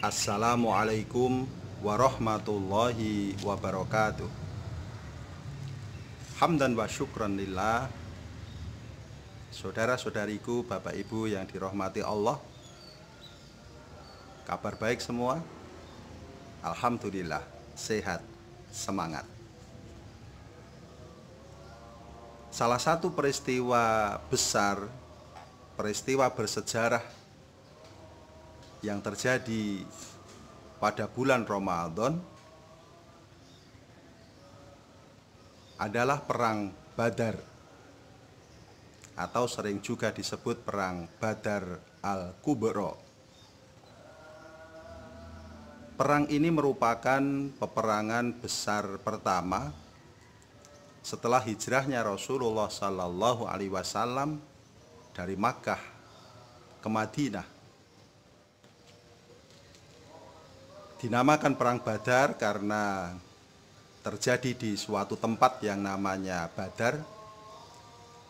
Assalamualaikum warahmatullahi wabarakatuh. Hamdan wa syukran lillah. Saudara-saudariku, Bapak Ibu yang dirahmati Allah, kabar baik semua? Alhamdulillah, sehat, semangat. Salah satu peristiwa besar, peristiwa bersejarah yang terjadi pada bulan Ramadan adalah Perang Badar, atau sering juga disebut Perang Badar Al-Kubra. Perang ini merupakan peperangan besar pertama setelah hijrahnya Rasulullah Sallallahu Alaihi Wasallam dari Makkah ke Madinah. Dinamakan Perang Badar karena terjadi di suatu tempat yang namanya Badar,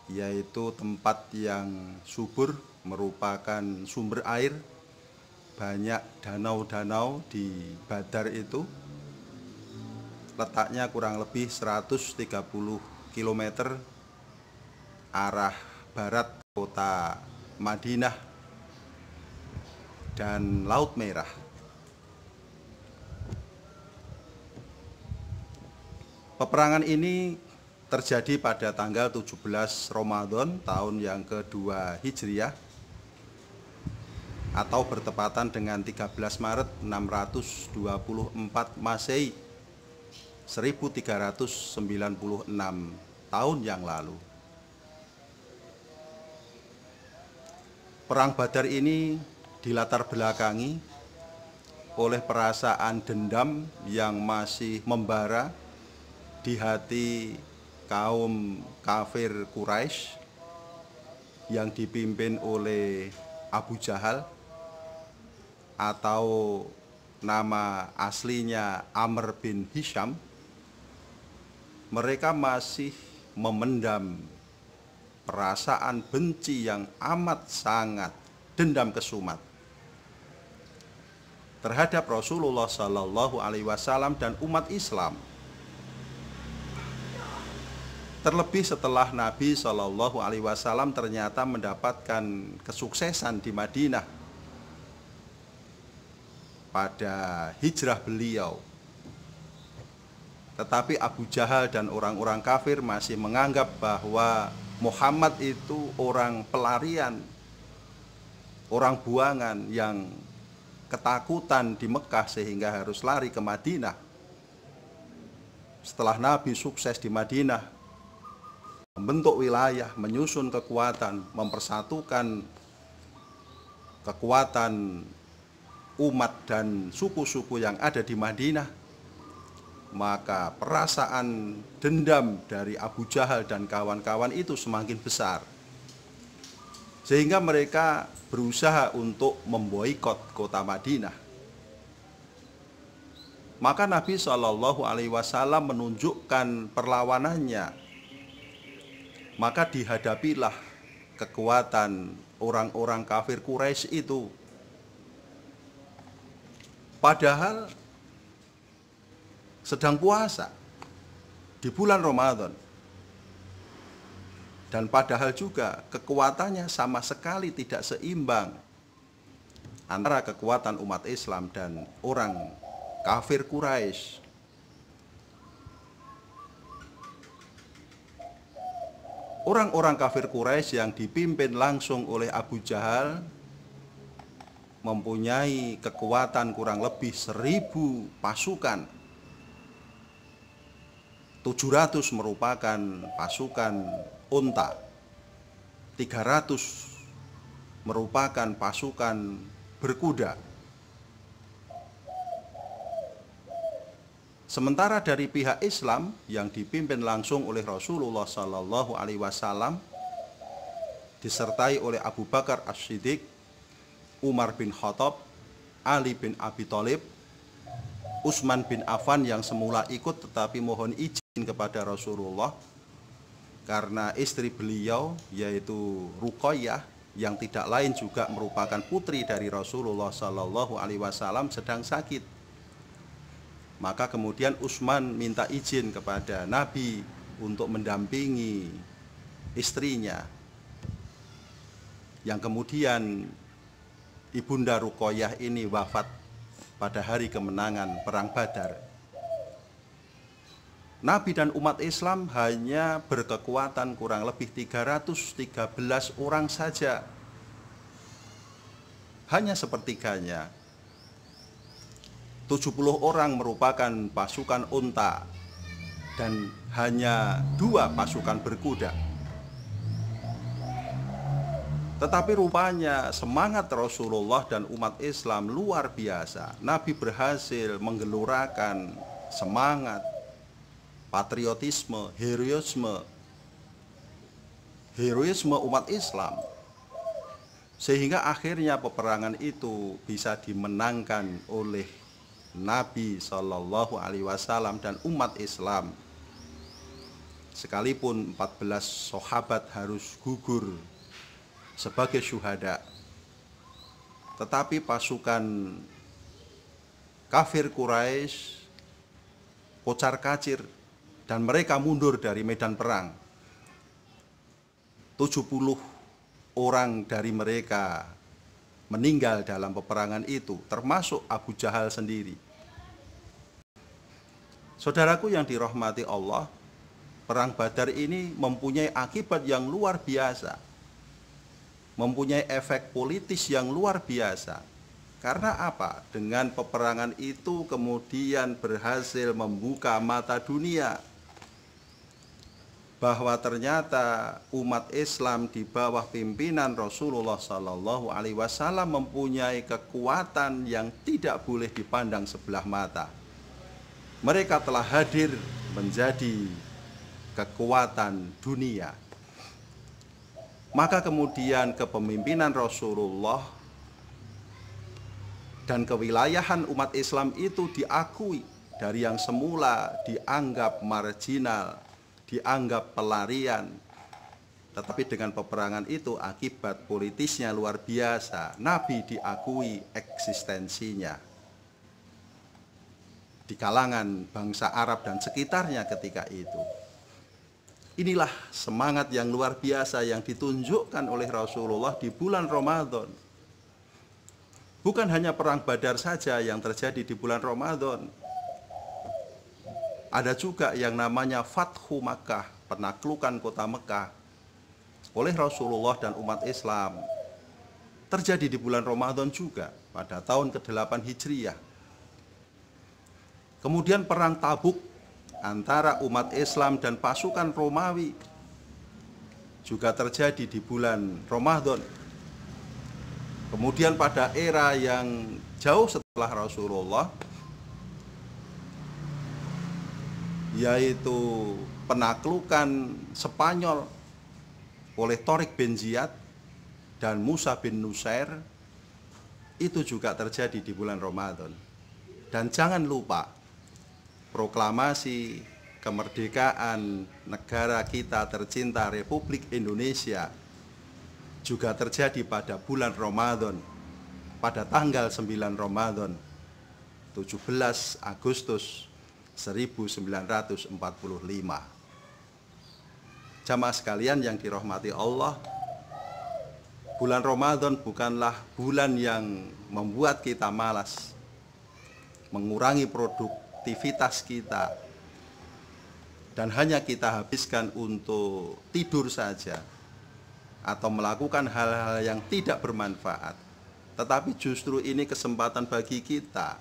yaitu tempat yang subur, merupakan sumber air. Banyak danau-danau di Badar itu. Letaknya kurang lebih 130 km arah barat kota Madinah dan Laut Merah. Peperangan ini terjadi pada tanggal 17 Ramadan tahun yang kedua Hijriah, atau bertepatan dengan 13 Maret 624 Masehi, 1396 tahun yang lalu. Perang Badar ini dilatar belakangi oleh perasaan dendam yang masih membara di hati kaum kafir Quraisy yang dipimpin oleh Abu Jahal, atau nama aslinya Amr bin Hisham. Mereka masih memendam perasaan benci yang amat sangat, dendam kesumat terhadap Rasulullah Sallallahu Alaihi Wasallam dan umat Islam. Terlebih setelah Nabi Shallallahu Alaihi Wasallam ternyata mendapatkan kesuksesan di Madinah pada hijrah beliau. Tetapi Abu Jahal dan orang-orang kafir masih menganggap bahwa Muhammad itu orang pelarian, orang buangan yang ketakutan di Mekah sehingga harus lari ke Madinah. Setelah Nabi sukses di Madinah, membentuk wilayah, menyusun kekuatan, mempersatukan kekuatan umat dan suku-suku yang ada di Madinah, maka perasaan dendam dari Abu Jahal dan kawan-kawan itu semakin besar, sehingga mereka berusaha untuk memboikot kota Madinah. Maka Nabi Shallallahu Alaihi Wasallam menunjukkan perlawanannya. Maka dihadapilah kekuatan orang-orang kafir Quraisy itu. Padahal sedang puasa di bulan Ramadan. Dan padahal juga kekuatannya sama sekali tidak seimbang antara kekuatan umat Islam dan orang kafir Quraisy. Orang-orang kafir Quraisy yang dipimpin langsung oleh Abu Jahal mempunyai kekuatan kurang lebih 1.000 pasukan. 700 merupakan pasukan unta, 300 merupakan pasukan berkuda. Sementara dari pihak Islam yang dipimpin langsung oleh Rasulullah Sallallahu Alaihi Wasallam, disertai oleh Abu Bakar As-Siddiq, Umar bin Khattab, Ali bin Abi Thalib, Utsman bin Affan yang semula ikut tetapi mohon izin kepada Rasulullah karena istri beliau yaitu Ruqayyah yang tidak lain juga merupakan putri dari Rasulullah Shallallahu Alaihi Wasallam sedang sakit. Maka kemudian Utsman minta izin kepada Nabi untuk mendampingi istrinya, yang kemudian Ibunda Ruqayyah ini wafat pada hari kemenangan Perang Badar. Nabi dan umat Islam hanya berkekuatan kurang lebih 313 orang saja. Hanya sepertiganya. 70 orang merupakan pasukan unta dan hanya 2 pasukan berkuda. Tetapi rupanya semangat Rasulullah dan umat Islam luar biasa. Nabi berhasil menggelorakan semangat, patriotisme, heroisme umat Islam, sehingga akhirnya peperangan itu bisa dimenangkan oleh Nabi Shallallahu Alaihi Wasallam dan umat Islam. Sekalipun 14 sahabat harus gugur sebagai syuhada, tetapi pasukan kafir Quraisy kocar-kacir dan mereka mundur dari medan perang. 70 orang dari mereka meninggal dalam peperangan itu, termasuk Abu Jahal sendiri. Saudaraku yang dirahmati Allah, Perang Badar ini mempunyai akibat yang luar biasa, mempunyai efek politis yang luar biasa. Karena apa? Dengan peperangan itu kemudian berhasil membuka mata dunia bahwa ternyata umat Islam di bawah pimpinan Rasulullah Sallallahu Alaihi Wasallam mempunyai kekuatan yang tidak boleh dipandang sebelah mata. Mereka telah hadir menjadi kekuatan dunia. Maka kemudian kepemimpinan Rasulullah dan kewilayahan umat Islam itu diakui dari yang semula dianggap marginal, dianggap pelarian. Tetapi dengan peperangan itu akibat politisnya luar biasa, Nabi diakui eksistensinya di kalangan bangsa Arab dan sekitarnya ketika itu. Inilah semangat yang luar biasa yang ditunjukkan oleh Rasulullah di bulan Ramadan. Bukan hanya perang Badar saja yang terjadi di bulan Ramadan. Ada juga yang namanya Fathu Makkah, penaklukan kota Mekah oleh Rasulullah dan umat Islam. Terjadi di bulan Ramadan juga pada tahun ke-8 Hijriah. Kemudian perang Tabuk antara umat Islam dan pasukan Romawi juga terjadi di bulan Ramadan. Kemudian pada era yang jauh setelah Rasulullah, yaitu penaklukan Spanyol oleh Tariq bin Ziyad dan Musa bin Nusair, itu juga terjadi di bulan Ramadan. Dan jangan lupa, proklamasi kemerdekaan negara kita tercinta Republik Indonesia juga terjadi pada bulan Ramadan, pada tanggal 9 Ramadan, 17 Agustus 1945. Jamaah sekalian yang dirahmati Allah, bulan Ramadan bukanlah bulan yang membuat kita malas, mengurangi produktivitas kita, dan hanya kita habiskan untuk tidur saja atau melakukan hal-hal yang tidak bermanfaat. Tetapi justru ini kesempatan bagi kita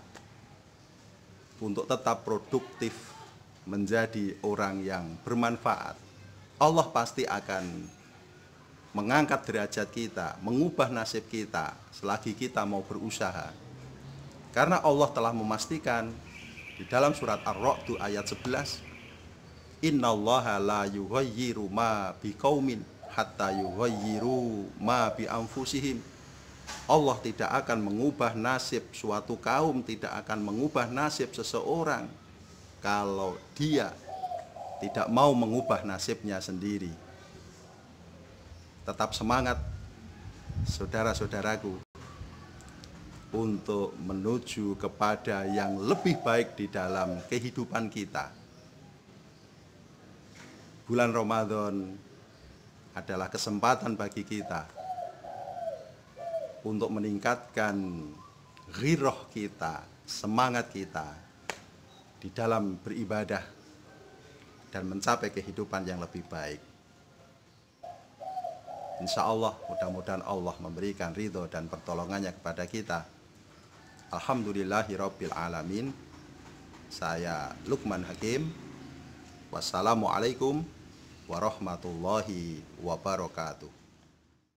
untuk tetap produktif, menjadi orang yang bermanfaat. Allah pasti akan mengangkat derajat kita, mengubah nasib kita selagi kita mau berusaha. Karena Allah telah memastikan di dalam surat Ar-Ra'd ayat 11, Innallaha la yughayyiru ma biqaumin hatta yughayyiru ma bi anfusihim. Allah tidak akan mengubah nasib suatu kaum, tidak akan mengubah nasib seseorang kalau dia tidak mau mengubah nasibnya sendiri. Tetap semangat, saudara-saudaraku, untuk menuju kepada yang lebih baik di dalam kehidupan kita. Bulan Ramadan adalah kesempatan bagi kita untuk meningkatkan ghirah kita, semangat kita di dalam beribadah dan mencapai kehidupan yang lebih baik. Insya Allah, mudah-mudahan Allah memberikan ridho dan pertolongannya kepada kita. Alhamdulillahirabbil alamin. Saya Lukman Hakim. Wassalamualaikum warahmatullahi wabarakatuh.